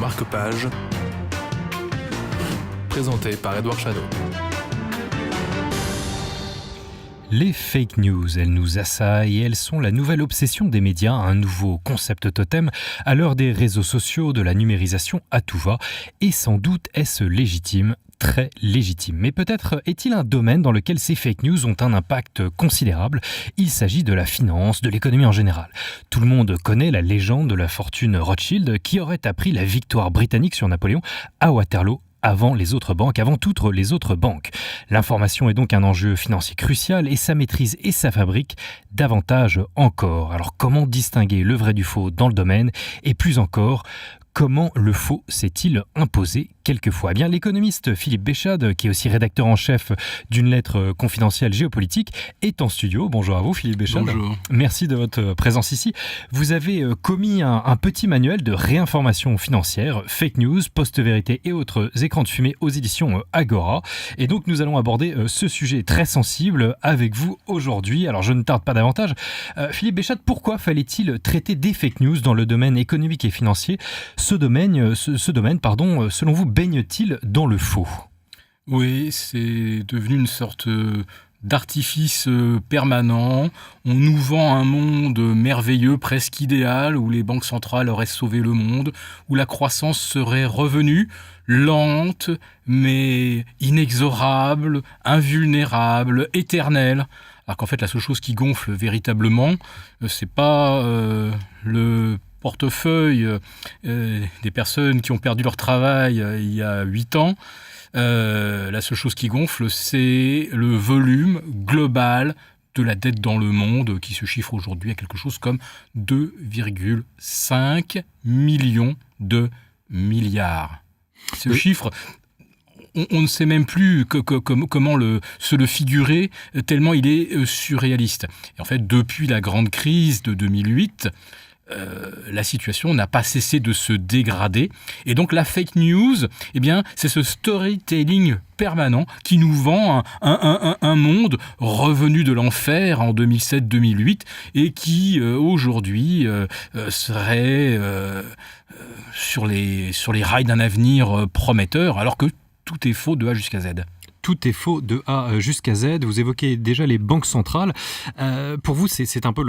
marque-page, présenté par Edouard Chano. Les fake news, elles nous assaillent et elles sont la nouvelle obsession des médias, un nouveau concept totem à l'heure des réseaux sociaux, de la numérisation à tout va. Et sans doute est-ce légitime, très légitime. Mais peut-être est-il un domaine dans lequel ces fake news ont un impact considérable. Il s'agit de la finance, de l'économie en général. Tout le monde connaît la légende de la fortune Rothschild qui aurait appris la victoire britannique sur Napoléon à Waterloo avant toutes les autres banques. L'information est donc un enjeu financier crucial et sa maîtrise et sa fabrique davantage encore. Alors comment distinguer le vrai du faux dans le domaine et plus encore, comment le faux s'est-il imposé quelquefois ? Eh bien, l'économiste Philippe Béchade, qui est aussi rédacteur en chef d'une lettre confidentielle géopolitique, est en studio. Bonjour à vous, Philippe Béchade. Bonjour. Merci de votre présence ici. Vous avez commis un petit manuel de réinformation financière, fake news, post-vérité et autres écrans de fumée aux éditions Agora. Et donc, nous allons aborder ce sujet très sensible avec vous aujourd'hui. Alors, je ne tarde pas davantage. Philippe Béchade, pourquoi fallait-il traiter des fake news dans le domaine économique et financier ? Ce domaine, selon vous, baigne-t-il dans le faux ? Oui, c'est devenu une sorte d'artifice permanent. On nous vend un monde merveilleux, presque idéal, où les banques centrales auraient sauvé le monde, où la croissance serait revenue, lente, mais inexorable, invulnérable, éternelle. Alors qu'en fait, la seule chose qui gonfle véritablement, c'est pas le portefeuille des personnes qui ont perdu leur travail il y a 8 ans. La seule chose qui gonfle, c'est le volume global de la dette dans le monde qui se chiffre aujourd'hui à quelque chose comme 2,5 millions de milliards. Ce chiffre, on ne sait même plus comment se le figurer, tellement il est surréaliste. Et en fait, depuis la grande crise de 2008, la situation n'a pas cessé de se dégrader. Et donc la fake news, eh bien, c'est ce storytelling permanent qui nous vend un monde revenu de l'enfer en 2007-2008 et qui aujourd'hui serait sur les rails d'un avenir prometteur, alors que tout est faux de A jusqu'à Z. Tout est faux de A jusqu'à Z. Vous évoquez déjà les banques centrales. Pour vous, c'est un peu,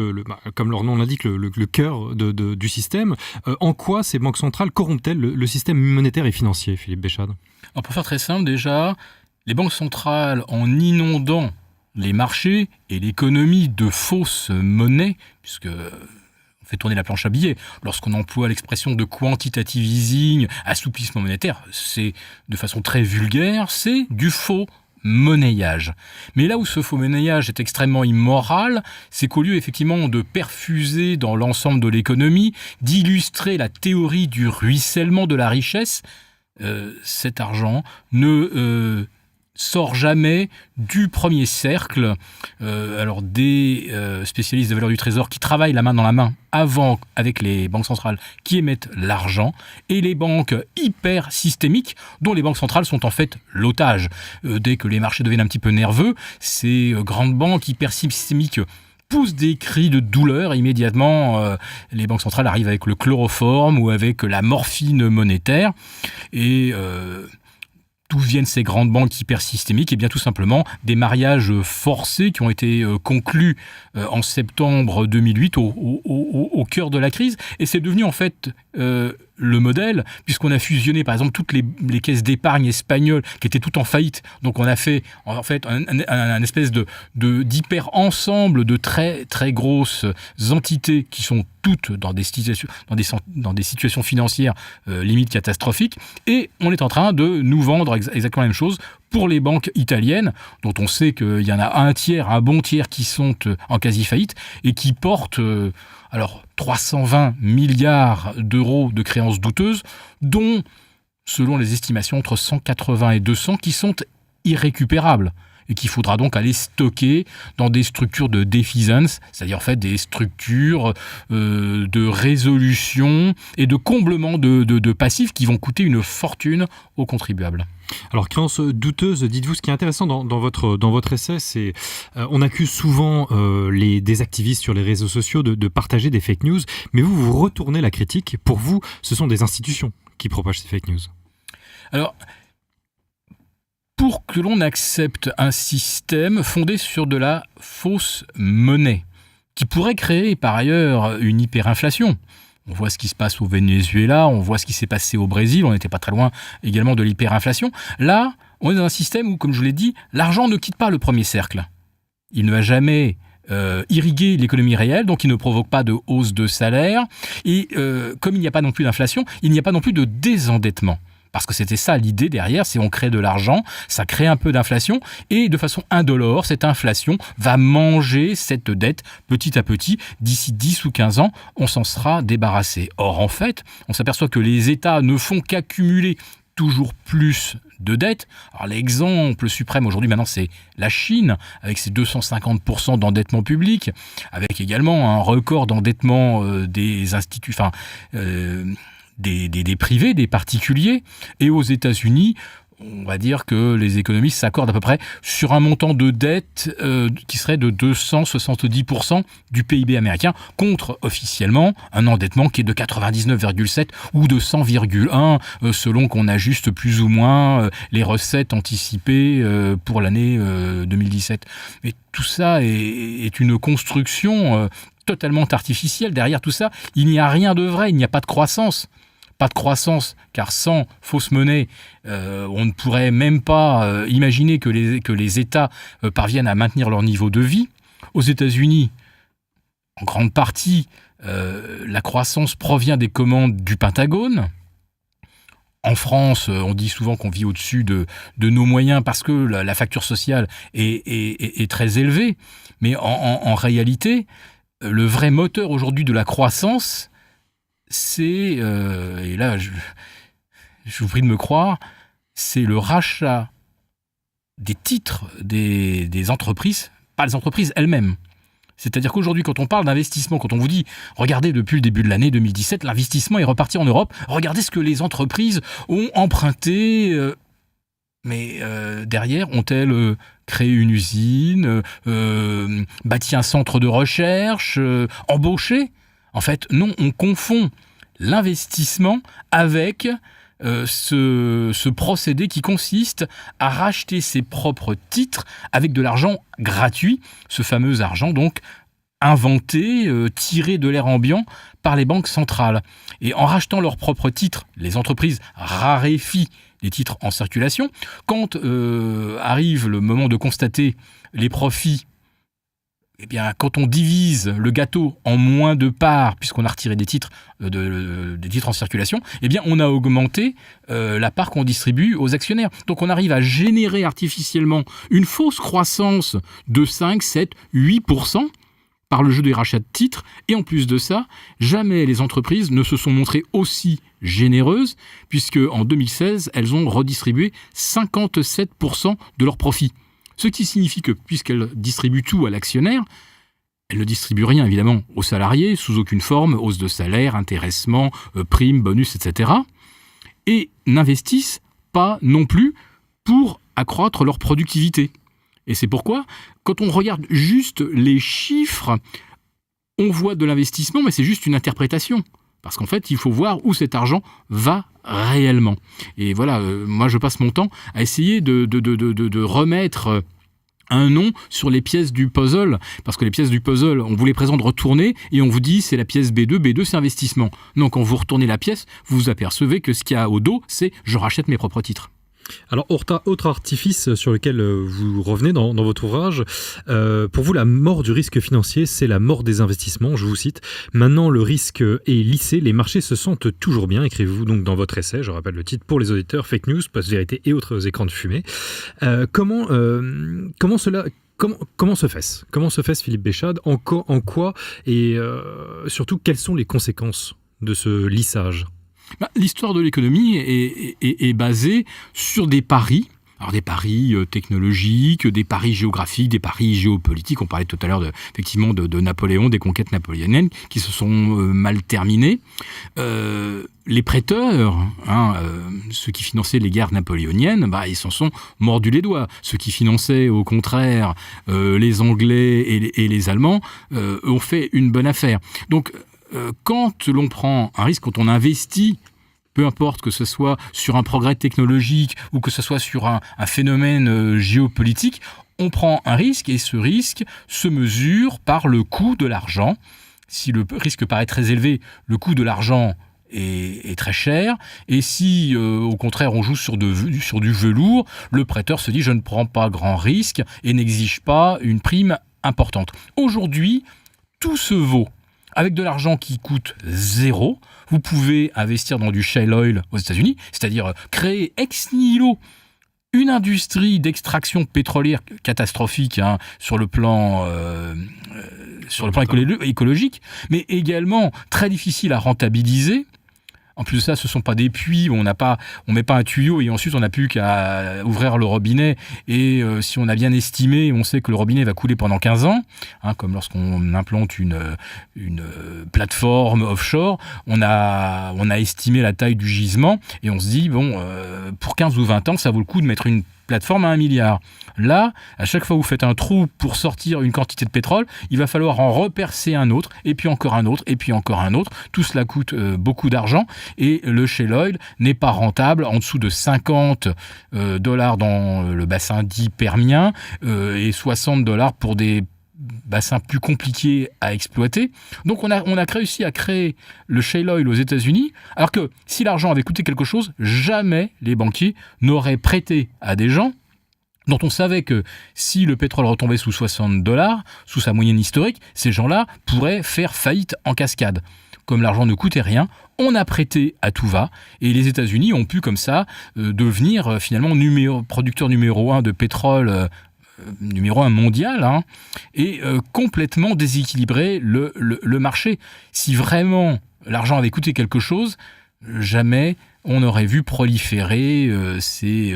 comme leur nom l'indique, le cœur du système. En quoi ces banques centrales corrompent-elles le système monétaire et financier, Philippe Béchade ? Alors pour faire très simple, déjà, les banques centrales, en inondant les marchés et l'économie de fausses monnaies, puisque on fait tourner la planche à billets. Lorsqu'on emploie l'expression de quantitative easing, assouplissement monétaire, c'est de façon très vulgaire, c'est du faux monnayage. Mais là où ce faux monnayage est extrêmement immoral, c'est qu'au lieu effectivement de perfuser dans l'ensemble de l'économie, d'illustrer la théorie du ruissellement de la richesse, cet argent ne sort jamais du premier cercle. Alors des spécialistes de valeur du trésor qui travaillent la main dans la main avant avec les banques centrales qui émettent l'argent et les banques hyper systémiques dont les banques centrales sont en fait l'otage. Dès que les marchés deviennent un petit peu nerveux, ces grandes banques hyper systémiques poussent des cris de douleur et immédiatement les banques centrales arrivent avec le chloroforme ou avec la morphine monétaire et d'où viennent ces grandes banques hypersystémiques ? Eh bien tout simplement des mariages forcés qui ont été conclus en septembre 2008 au cœur de la crise. Et c'est devenu en fait le modèle, puisqu'on a fusionné par exemple toutes les caisses d'épargne espagnoles qui étaient toutes en faillite. Donc on a fait en fait un espèce d'hyper ensemble de très très grosses entités qui sont toutes dans des situations financières limite catastrophiques. Et on est en train de nous vendre exactement la même chose pour les banques italiennes, dont on sait qu'il y en a un bon tiers qui sont en quasi-faillite et qui portent 320 milliards d'euros de créances douteuses, dont, selon les estimations, entre 180 et 200 qui sont irrécupérables et qu'il faudra donc aller stocker dans des structures de defeasance, c'est-à-dire en fait des structures de résolution et de comblement de passifs qui vont coûter une fortune aux contribuables. Alors, créance douteuse, dites-vous, ce qui est intéressant dans votre essai, c'est on accuse souvent des activistes sur les réseaux sociaux de partager des fake news, mais vous retournez la critique. Pour vous, ce sont des institutions qui propagent ces fake news? Alors, pour que l'on accepte un système fondé sur de la fausse monnaie, qui pourrait créer par ailleurs une hyperinflation. On voit ce qui se passe au Venezuela, on voit ce qui s'est passé au Brésil, on n'était pas très loin également de l'hyperinflation. Là, on est dans un système où, comme je vous l'ai dit, l'argent ne quitte pas le premier cercle. Il ne va jamais irriguer l'économie réelle, donc il ne provoque pas de hausse de salaire. Et comme il n'y a pas non plus d'inflation, il n'y a pas non plus de désendettement. Parce que c'était ça l'idée derrière, c'est on crée de l'argent, ça crée un peu d'inflation, et de façon indolore, cette inflation va manger cette dette petit à petit. D'ici 10 ou 15 ans, on s'en sera débarrassé. Or, en fait, on s'aperçoit que les États ne font qu'accumuler toujours plus de dettes. Alors l'exemple suprême aujourd'hui maintenant c'est la Chine avec ses 250% d'endettement public, avec également un record d'endettement des instituts, des privés, des particuliers. Et aux États-Unis, on va dire que les économistes s'accordent à peu près sur un montant de dette qui serait de 270% du PIB américain, contre officiellement un endettement qui est de 99,7 ou de 100,1 selon qu'on ajuste plus ou moins les recettes anticipées pour l'année 2017. Mais tout ça est une construction totalement artificielle. Derrière tout ça, il n'y a rien de vrai, il n'y a pas de croissance. Pas de croissance, car sans fausse monnaie, on ne pourrait même pas imaginer que les États parviennent à maintenir leur niveau de vie. Aux États-Unis, en grande partie, la croissance provient des commandes du Pentagone. En France, on dit souvent qu'on vit au-dessus de nos moyens parce que la facture sociale est très élevée. Mais en réalité, le vrai moteur aujourd'hui de la croissance, c'est, et là je vous prie de me croire, c'est le rachat des titres des entreprises, pas les entreprises elles-mêmes. C'est-à-dire qu'aujourd'hui, quand on parle d'investissement, quand on vous dit, regardez depuis le début de l'année 2017, l'investissement est reparti en Europe, regardez ce que les entreprises ont emprunté, mais derrière, ont-elles créé une usine, bâti un centre de recherche, embauché ? En fait, non, on confond l'investissement avec ce procédé qui consiste à racheter ses propres titres avec de l'argent gratuit, ce fameux argent donc inventé, tiré de l'air ambiant par les banques centrales. Et en rachetant leurs propres titres, les entreprises raréfient les titres en circulation. Quand arrive le moment de constater les profits, eh bien, quand on divise le gâteau en moins de parts, puisqu'on a retiré des titres, des titres en circulation, eh bien, on a augmenté la part qu'on distribue aux actionnaires. Donc, on arrive à générer artificiellement une fausse croissance de 5, 7, 8% par le jeu des rachats de titres. Et en plus de ça, jamais les entreprises ne se sont montrées aussi généreuses, puisque en 2016, elles ont redistribué 57% de leurs profits. Ce qui signifie que, puisqu'elle distribue tout à l'actionnaire, elle ne distribue rien, évidemment, aux salariés, sous aucune forme, hausse de salaire, intéressement, primes, bonus, etc. Et n'investissent pas non plus pour accroître leur productivité. Et c'est pourquoi, quand on regarde juste les chiffres, on voit de l'investissement, mais c'est juste une interprétation. Parce qu'en fait, il faut voir où cet argent va réellement. Et voilà, moi je passe mon temps à essayer de remettre un nom sur les pièces du puzzle, parce que les pièces du puzzle, on vous les présente retournées et on vous dit c'est la pièce B2, B2 c'est investissement. Non, quand vous retournez la pièce, vous vous apercevez que ce qu'il y a au dos, c'est je rachète mes propres titres. Alors, autre artifice sur lequel vous revenez dans votre ouvrage, pour vous, la mort du risque financier, c'est la mort des investissements, je vous cite. Maintenant, le risque est lissé, les marchés se sentent toujours bien, écrivez-vous donc dans votre essai, je rappelle le titre pour les auditeurs, Fake News, Post-vérité et autres écrans de fumée. Comment se fait-ce ? Comment se fait-ce, Philippe Béchade ? En quoi et surtout, quelles sont les conséquences de ce lissage ? L'histoire de l'économie est basée sur des paris. Alors des paris technologiques, des paris géographiques, des paris géopolitiques. On parlait tout à l'heure effectivement de Napoléon, des conquêtes napoléoniennes qui se sont mal terminées. Les prêteurs, ceux qui finançaient les guerres napoléoniennes, ils s'en sont mordus les doigts. Ceux qui finançaient au contraire les Anglais et les Allemands ont fait une bonne affaire. Donc quand l'on prend un risque, quand on investit peu importe que ce soit sur un progrès technologique ou que ce soit sur un phénomène géopolitique, on prend un risque et ce risque se mesure par le coût de l'argent. Si le risque paraît très élevé, le coût de l'argent est très cher. Et si, au contraire, on joue sur du velours, le prêteur se dit « je ne prends pas grand risque » et n'exige pas une prime importante. Aujourd'hui, tout se vaut. Avec de l'argent qui coûte 0, vous pouvez investir dans du shale oil aux États-Unis, c'est-à-dire créer ex nihilo une industrie d'extraction pétrolière catastrophique sur le plan écologique, mais également très difficile à rentabiliser. En plus de ça, ce ne sont pas des puits où on met pas un tuyau et ensuite on n'a plus qu'à ouvrir le robinet. Et si on a bien estimé, on sait que le robinet va couler pendant 15 ans, comme lorsqu'on implante une plateforme offshore, on a estimé la taille du gisement et on se dit, pour 15 ou 20 ans, ça vaut le coup de mettre une plateforme à 1 milliard. Là, à chaque fois que vous faites un trou pour sortir une quantité de pétrole, il va falloir en repercer un autre, et puis encore un autre, et puis encore un autre. Tout cela coûte beaucoup d'argent, et le shale oil n'est pas rentable en dessous de $50 dans le bassin dit permien, et $60 pour des bassins plus compliqués à exploiter. Donc on a réussi à créer le shale oil aux États-Unis, alors que si l'argent avait coûté quelque chose, jamais les banquiers n'auraient prêté à des gens dont on savait que si le pétrole retombait sous $60, sous sa moyenne historique, ces gens-là pourraient faire faillite en cascade. Comme l'argent ne coûtait rien, on a prêté à tout va, et les États-Unis ont pu comme ça devenir finalement producteur numéro 1 de pétrole, numéro 1 mondial, et complètement déséquilibrer le marché. Si vraiment l'argent avait coûté quelque chose, jamais on aurait vu proliférer ces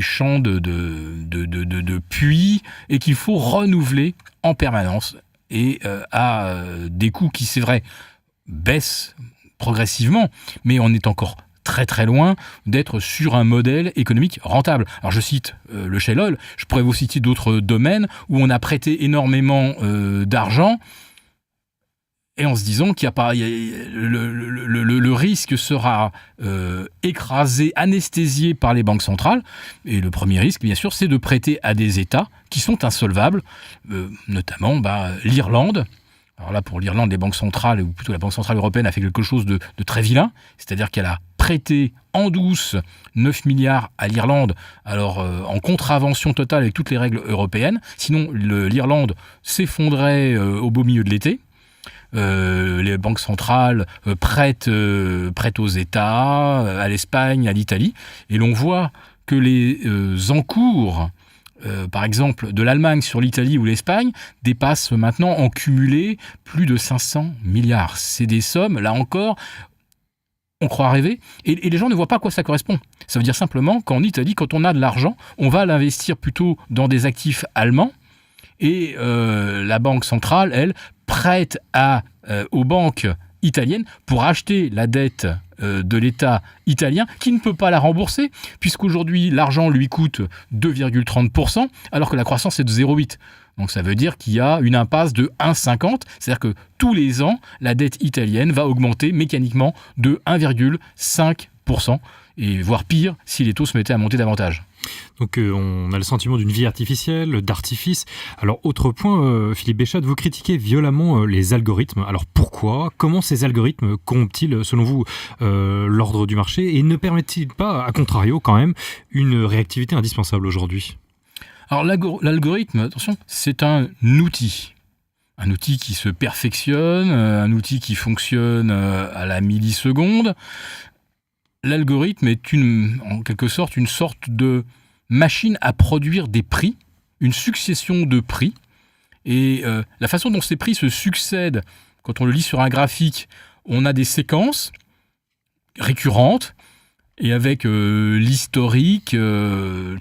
champs de puits et qu'il faut renouveler en permanence et à des coûts qui, c'est vrai, baissent progressivement, mais on est encore très très loin d'être sur un modèle économique rentable. Alors je cite le shale oil, je pourrais vous citer d'autres domaines où on a prêté énormément d'argent et en se disant qu'il y a pas, le risque sera écrasé, anesthésié par les banques centrales. Et le premier risque, bien sûr, c'est de prêter à des États qui sont insolvables, notamment l'Irlande. Alors là, pour l'Irlande, les banques centrales, ou plutôt la Banque centrale européenne, a fait quelque chose de très vilain, c'est-à-dire qu'elle a prêté en douce 9 milliards à l'Irlande, alors en contravention totale avec toutes les règles européennes. Sinon, l'Irlande s'effondrait au beau milieu de l'été. Les banques centrales prêtent aux États, à l'Espagne, à l'Italie, et l'on voit que les encours, par exemple de l'Allemagne sur l'Italie ou l'Espagne, dépassent maintenant en cumulé plus de 500 milliards. C'est des sommes, là encore, on croit rêver, et les gens ne voient pas à quoi ça correspond. Ça veut dire simplement qu'en Italie, quand on a de l'argent, on va l'investir plutôt dans des actifs allemands, et la banque centrale, elle, prête aux banques italiennes pour acheter la dette de l'État italien qui ne peut pas la rembourser puisqu'aujourd'hui l'argent lui coûte 2,30% alors que la croissance est de 0,8%. Donc ça veut dire qu'il y a une impasse de 1,50, c'est-à-dire que tous les ans, la dette italienne va augmenter mécaniquement de 1,5%, et voire pire si les taux se mettaient à monter davantage. Donc on a le sentiment d'une vie artificielle, d'artifice. Alors autre point, Philippe Béchade, vous critiquez violemment les algorithmes. Alors pourquoi ? Comment ces algorithmes corrompent-ils, selon vous, l'ordre du marché et ne permettent-ils pas, à contrario quand même, une réactivité indispensable aujourd'hui ? Alors l'algorithme, attention, c'est un outil. Un outil qui se perfectionne, un outil qui fonctionne à la milliseconde. L'algorithme est en quelque sorte une sorte de machine à produire des prix, une succession de prix. Et la façon dont ces prix se succèdent, quand on le lit sur un graphique, on a des séquences récurrentes, et avec l'historique,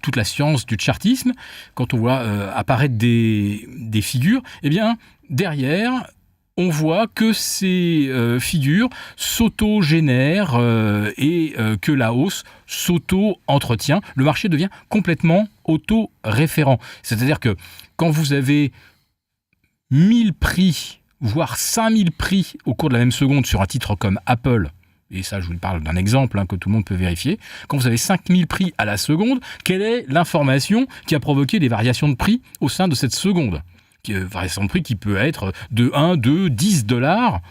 toute la science du chartisme, quand on voit apparaître des figures, eh bien, derrière, on voit que ces figures s'auto-génèrent et que la hausse s'auto-entretient. Le marché devient complètement auto-référent. C'est-à-dire que quand vous avez 1000 prix, voire 5000 prix au cours de la même seconde sur un titre comme Apple, et ça je vous parle d'un exemple que tout le monde peut vérifier, quand vous avez 5000 prix à la seconde, quelle est l'information qui a provoqué des variations de prix au sein de cette seconde ? Variation de prix qui peut être de 1, 2, 10 $.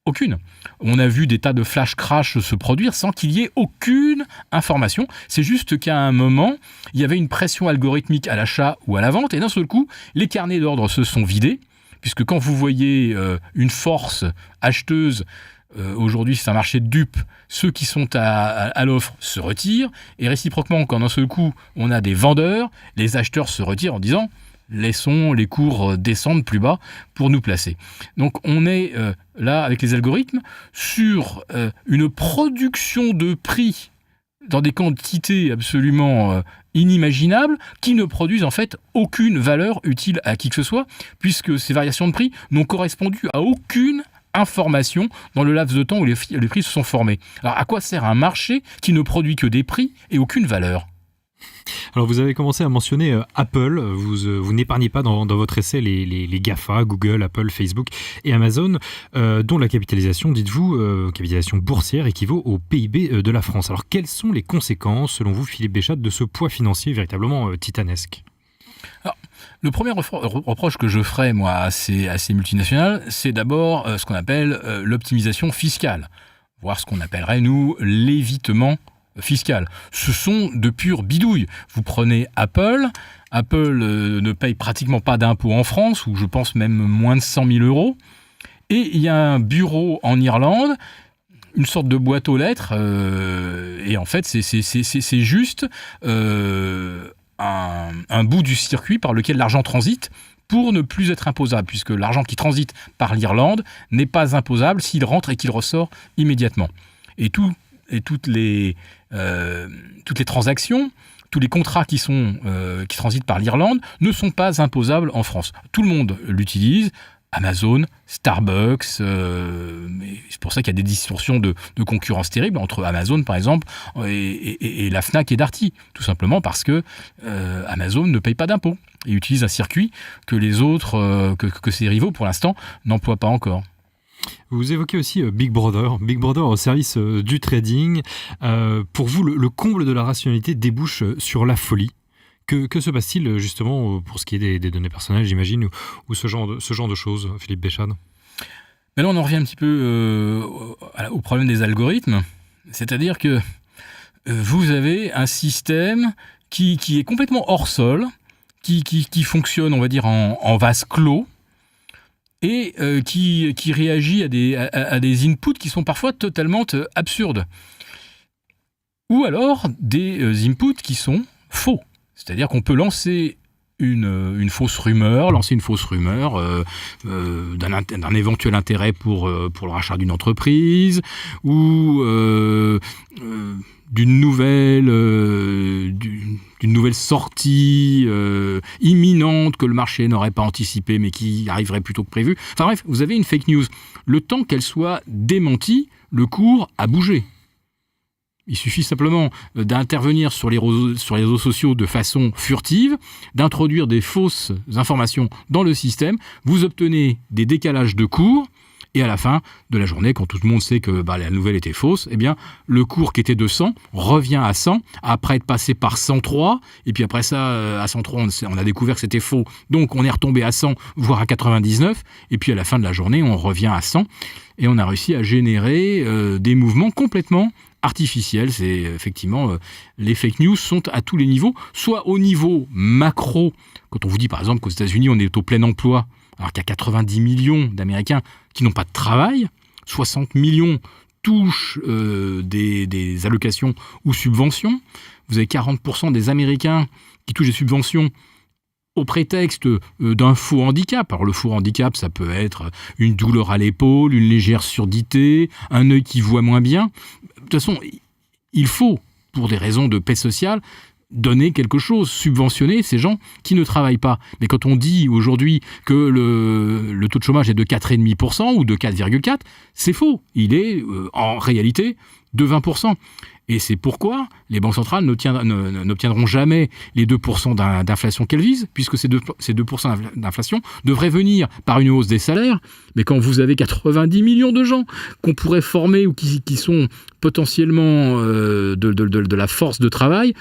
Aucune. On a vu des tas de flash crash se produire sans qu'il y ait aucune information. C'est juste qu'à un moment, il y avait une pression algorithmique à l'achat ou à la vente, et d'un seul coup, les carnets d'ordre se sont vidés, puisque quand vous voyez une force acheteuse, aujourd'hui c'est un marché de dupes, ceux qui sont à l'offre se retirent, et réciproquement, quand d'un seul coup, on a des vendeurs, les acheteurs se retirent en disant laissons les cours descendre plus bas pour nous placer. Donc on est là avec les algorithmes sur une production de prix dans des quantités absolument inimaginables qui ne produisent en fait aucune valeur utile à qui que ce soit, puisque ces variations de prix n'ont correspondu à aucune information dans le laps de temps où les prix se sont formés. Alors à quoi sert un marché qui ne produit que des prix et aucune valeur ? Alors vous avez commencé à mentionner Apple, vous n'épargnez pas dans votre essai les GAFA, Google, Apple, Facebook et Amazon, dont la capitalisation, dites-vous, capitalisation boursière équivaut au PIB de la France. Alors quelles sont les conséquences, selon vous, Philippe Béchat, de ce poids financier véritablement titanesque ? Alors, le premier reproche que je ferais, moi, à ces multinationales, c'est d'abord ce qu'on appelle l'optimisation fiscale, voire ce qu'on appellerait, nous, l'évitement fiscal. Ce sont de pures bidouilles. Vous prenez Apple ne paye pratiquement pas d'impôts en France, ou je pense même moins de 100 000 €, et il y a un bureau en Irlande, une sorte de boîte aux lettres, et en fait c'est juste un bout du circuit par lequel l'argent transite pour ne plus être imposable, puisque l'argent qui transite par l'Irlande n'est pas imposable s'il rentre et qu'il ressort immédiatement. Et toutes les transactions, tous les contrats qui transitent par l'Irlande ne sont pas imposables en France. Tout le monde l'utilise, Amazon, Starbucks, mais c'est pour ça qu'il y a des distorsions de concurrence terribles entre Amazon par exemple et la Fnac et Darty, tout simplement parce que Amazon ne paye pas d'impôts et utilise un circuit que les autres, que ses rivaux pour l'instant n'emploient pas encore. Vous évoquez aussi Big Brother au service du trading. Pour vous, le comble de la rationalité débouche sur la folie. Que se passe-t-il justement pour ce qui est des données personnelles, j'imagine, ou ce genre de choses, Philippe Béchat ? Mais là, on en revient un petit peu au problème des algorithmes. C'est-à-dire que vous avez un système qui est complètement hors sol, qui fonctionne, on va dire, en vase clos, et qui réagit à des inputs qui sont parfois totalement absurdes. Ou alors des inputs qui sont faux. C'est-à-dire qu'on peut lancer une fausse rumeur, d'un éventuel intérêt pour le rachat d'une entreprise, ou d'une nouvelle sortie imminente que le marché n'aurait pas anticipée mais qui arriverait plus tôt que prévu. Enfin bref, vous avez une fake news. Le temps qu'elle soit démentie, le cours a bougé. Il suffit simplement d'intervenir sur les réseaux sociaux de façon furtive, d'introduire des fausses informations dans le système, vous obtenez des décalages de cours, et à la fin de la journée, quand tout le monde sait que la nouvelle était fausse, eh bien, le cours qui était de 100 revient à 100, après être passé par 103, et puis après ça, à 103, on a découvert que c'était faux, donc on est retombé à 100, voire à 99, et puis à la fin de la journée, on revient à 100, et on a réussi à générer des mouvements complètement artificiels. C'est effectivement, les fake news sont à tous les niveaux, soit au niveau macro, quand on vous dit par exemple qu'aux États-Unis, on est au plein emploi, alors qu'il y a 90 millions d'Américains qui n'ont pas de travail, 60 millions touchent des allocations ou subventions, vous avez 40% des Américains qui touchent des subventions au prétexte d'un faux handicap. Alors le faux handicap, ça peut être une douleur à l'épaule, une légère surdité, un œil qui voit moins bien. De toute façon, il faut, pour des raisons de paix sociale, donner quelque chose, subventionner ces gens qui ne travaillent pas. Mais quand on dit aujourd'hui que le taux de chômage est de 4,5% ou de 4,4%, c'est faux. Il est en réalité de 20%. Et c'est pourquoi les banques centrales n'obtiendront jamais les 2% d'inflation qu'elles visent, puisque ces 2% d'inflation devraient venir par une hausse des salaires. Mais quand vous avez 90 millions de gens qu'on pourrait former ou qui sont potentiellement de la force de travail,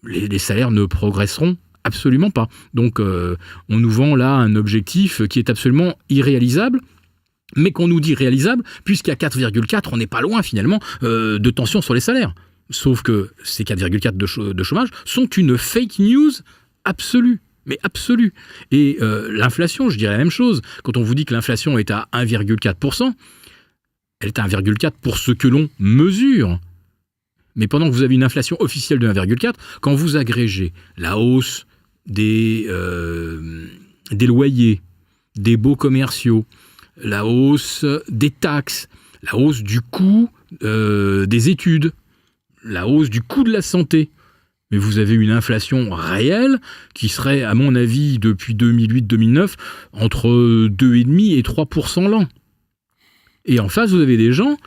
les salaires ne progresseront absolument pas. Donc on nous vend là un objectif qui est absolument irréalisable, mais qu'on nous dit réalisable, puisqu'à 4,4, on n'est pas loin finalement de tension sur les salaires. Sauf que ces 4,4 de chômage sont une fake news absolue. Mais absolue. Et l'inflation, je dirais la même chose. Quand on vous dit que l'inflation est à 1,4%, elle est à 1,4 pour ce que l'on mesure. Mais pendant que vous avez une inflation officielle de 1,4, quand vous agrégez la hausse des loyers, des baux commerciaux, la hausse des taxes, la hausse du coût des études, la hausse du coût de la santé. Mais vous avez une inflation réelle qui serait, à mon avis, depuis 2008-2009, entre 2,5 et 3% l'an. Et en face, vous avez des gens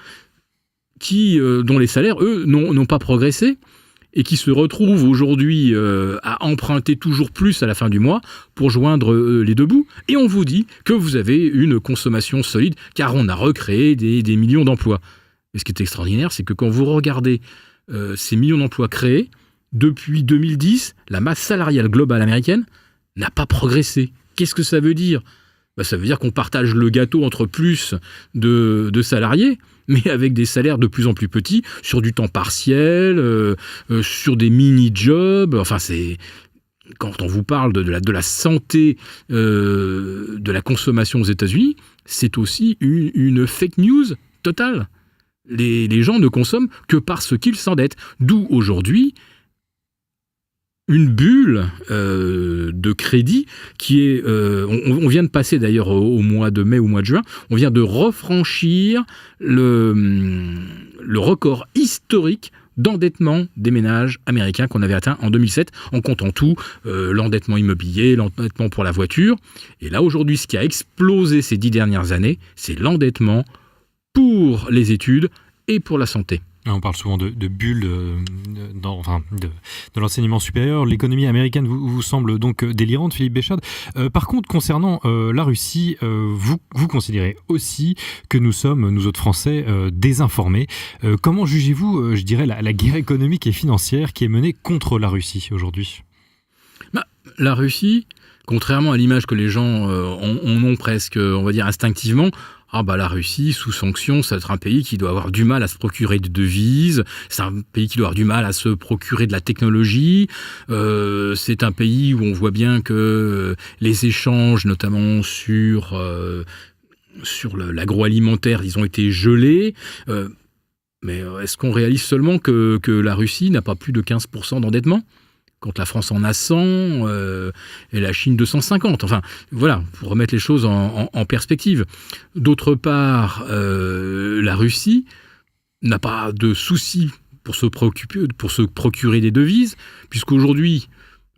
dont les salaires, eux, n'ont pas progressé et qui se retrouvent aujourd'hui à emprunter toujours plus à la fin du mois pour joindre les deux bouts. Et on vous dit que vous avez une consommation solide, car on a recréé des millions d'emplois. Et ce qui est extraordinaire, c'est que quand vous regardez ces millions d'emplois créés, depuis 2010, la masse salariale globale américaine n'a pas progressé. Qu'est-ce que ça veut dire ? Ça veut dire qu'on partage le gâteau entre plus de salariés, mais avec des salaires de plus en plus petits, sur du temps partiel, sur des mini-jobs. Enfin, quand on vous parle de la santé, de la consommation aux États-Unis, c'est aussi une fake news totale. Les gens ne consomment que parce qu'ils s'endettent. D'où aujourd'hui une bulle de crédit qui est... on vient de passer d'ailleurs au mois de mai ou au mois de juin, on vient de refranchir le record historique d'endettement des ménages américains qu'on avait atteint en 2007, en comptant tout, l'endettement immobilier, l'endettement pour la voiture. Et là, aujourd'hui, ce qui a explosé ces 10 dernières années, c'est l'endettement pour les études et pour la santé. On parle souvent de bulles de l'enseignement supérieur. L'économie américaine vous semble donc délirante, Philippe Béchade. Par contre, concernant la Russie, vous considérez aussi que nous sommes, nous autres Français, désinformés. Comment jugez-vous, je dirais, la guerre économique et financière qui est menée contre la Russie aujourd'hui ? La Russie, contrairement à l'image que les gens ont presque, on va dire, instinctivement, la Russie, sous sanctions, ça va être un pays qui doit avoir du mal à se procurer de devises, c'est un pays qui doit avoir du mal à se procurer de la technologie, c'est un pays où on voit bien que les échanges, notamment sur l'agroalimentaire, ils ont été gelés. Mais est-ce qu'on réalise seulement que la Russie n'a pas plus de 15% d'endettement ? Quand la France en a 100 et la Chine 250. Enfin, voilà, pour remettre les choses en perspective. D'autre part, la Russie n'a pas de souci pour se procurer des devises, puisqu'aujourd'hui,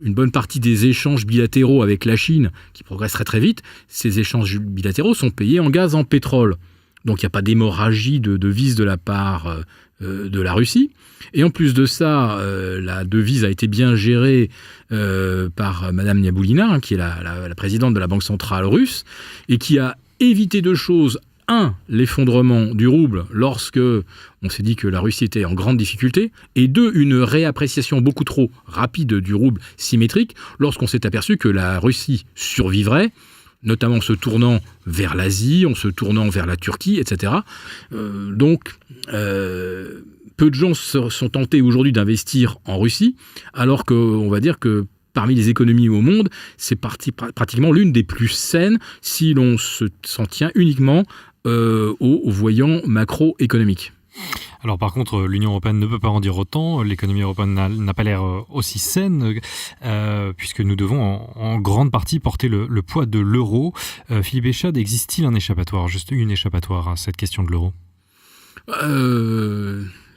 une bonne partie des échanges bilatéraux avec la Chine, qui progressent très très vite, ces échanges bilatéraux sont payés en gaz, en pétrole. Donc il n'y a pas d'hémorragie de devises de la part de la Russie. Et en plus de ça, la devise a été bien gérée par Madame Nabiullina, qui est la présidente de la Banque centrale russe, et qui a évité deux choses. Un, l'effondrement du rouble lorsque on s'est dit que la Russie était en grande difficulté, et deux, une réappréciation beaucoup trop rapide du rouble symétrique lorsqu'on s'est aperçu que la Russie survivrait, notamment en se tournant vers l'Asie, en se tournant vers la Turquie, etc. Peu de gens sont tentés aujourd'hui d'investir en Russie, alors qu'on va dire que parmi les économies au monde, c'est pratiquement l'une des plus saines si l'on s'en tient uniquement aux voyants macroéconomiques. Alors par contre, l'Union européenne ne peut pas en dire autant, l'économie européenne n'a pas l'air aussi saine, puisque nous devons en grande partie porter le poids de l'euro. Philippe Béchade, existe-t-il un échappatoire, juste une échappatoire à cette question de l'euro ?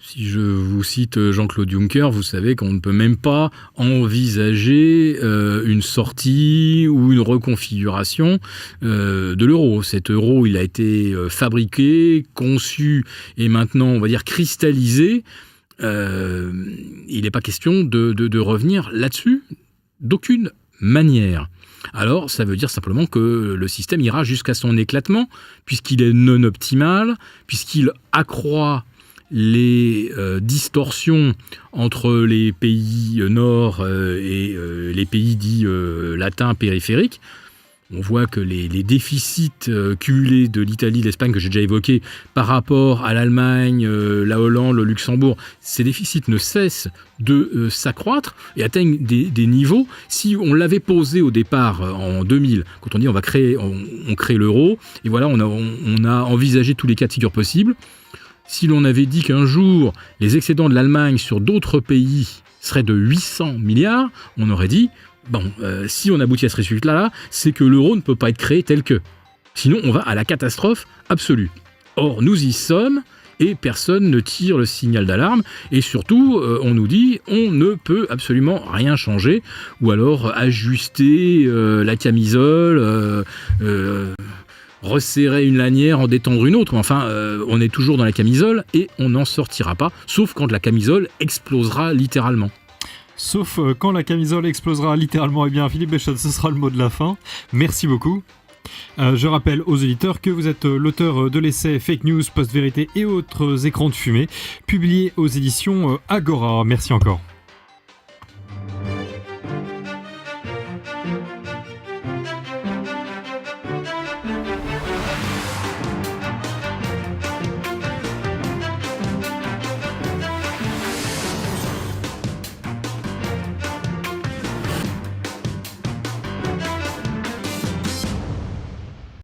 Si je vous cite Jean-Claude Juncker, vous savez qu'on ne peut même pas envisager une sortie ou une reconfiguration de l'euro. Cet euro, il a été fabriqué, conçu et maintenant, on va dire, cristallisé. Il n'est pas question de revenir là-dessus d'aucune manière. Alors, ça veut dire simplement que le système ira jusqu'à son éclatement, puisqu'il est non optimal, puisqu'il accroît les distorsions entre les pays nord et les pays dits latins périphériques. On voit que les déficits cumulés de l'Italie, de l'Espagne, que j'ai déjà évoqués, par rapport à l'Allemagne, la Hollande, le Luxembourg, ces déficits ne cessent de s'accroître et atteignent des niveaux. Si on l'avait posé au départ en 2000, quand on dit on crée l'euro, et voilà, on a envisagé tous les cas de figure possibles. Si l'on avait dit qu'un jour, les excédents de l'Allemagne sur d'autres pays seraient de 800 milliards, on aurait dit, si on aboutit à ce résultat-là, c'est que l'euro ne peut pas être créé tel que. Sinon, on va à la catastrophe absolue. Or, nous y sommes et personne ne tire le signal d'alarme. Et surtout, on nous dit, on ne peut absolument rien changer. Ou alors ajuster la camisole, resserrer une lanière, en détendre une autre. Enfin, on est toujours dans la camisole et on n'en sortira pas, sauf quand la camisole explosera littéralement. Sauf quand la camisole explosera littéralement. Eh bien, Philippe Béchot, ce sera le mot de la fin. Merci beaucoup. Je rappelle aux auditeurs que vous êtes l'auteur de l'essai Fake News, Post-Vérité et autres écrans de fumée, publié aux éditions Agora. Merci encore.